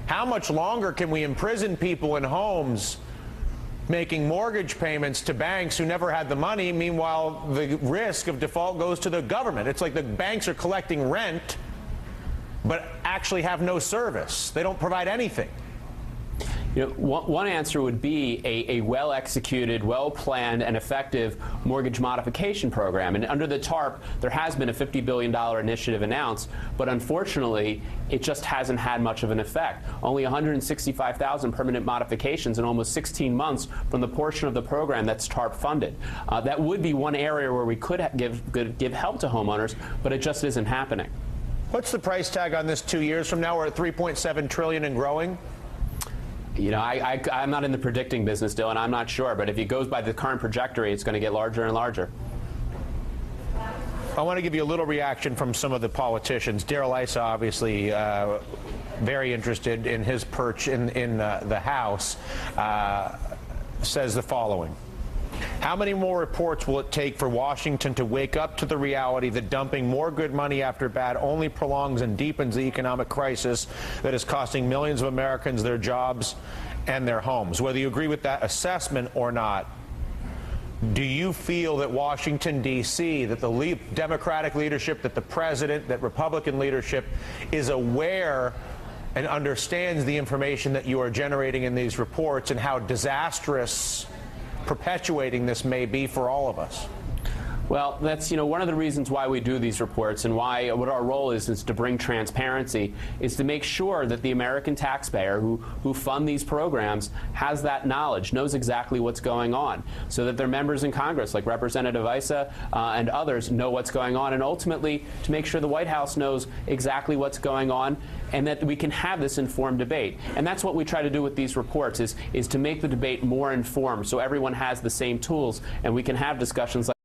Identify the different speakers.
Speaker 1: How much longer can we imprison people in homes making mortgage payments to banks who never had the money? Meanwhile, the risk of default goes to the government. It's like the banks are collecting rent, but actually have no service. They don't provide anything.
Speaker 2: You know, one answer would be a well-executed, well-planned, and effective mortgage modification program. And under the TARP, there has been a $50 billion initiative announced, but unfortunately, it just hasn't had much of an effect. Only 165,000 permanent modifications in almost 16 months from the portion of the program that's TARP funded. That would be one area where we could give help to homeowners, but it just isn't happening.
Speaker 1: What's the price tag on this 2 years from now? We're at $3.7 trillion and growing.
Speaker 2: You know, I'm not in the predicting business, Dylan. I'm not sure. But if it goes by the current trajectory, it's going to get larger and larger.
Speaker 1: I want to give you a little reaction from some of the politicians. Darrell Issa, obviously, very interested in his perch in the House, says the following. How many more reports will it take for Washington to wake up to the reality that dumping more good money after bad only prolongs and deepens the economic crisis that is costing millions of Americans their jobs and their homes? Whether you agree with that assessment or not, do you feel that Washington, D.C., that the Democratic leadership, that the president, that Republican leadership is aware and understands the information that you are generating in these reports and how disastrous perpetuating this may be for all of us?
Speaker 2: Well, that's, you know, one of the reasons why we do these reports and why what our role is to bring transparency, is to make sure that the American taxpayer who fund these programs has that knowledge, knows exactly what's going on, so that their members in Congress, like Representative Issa and others, know what's going on, and ultimately to make sure the White House knows exactly what's going on, and that we can have this informed debate. And that's what we try to do with these reports, is to make the debate more informed, so everyone has the same tools and we can have discussions like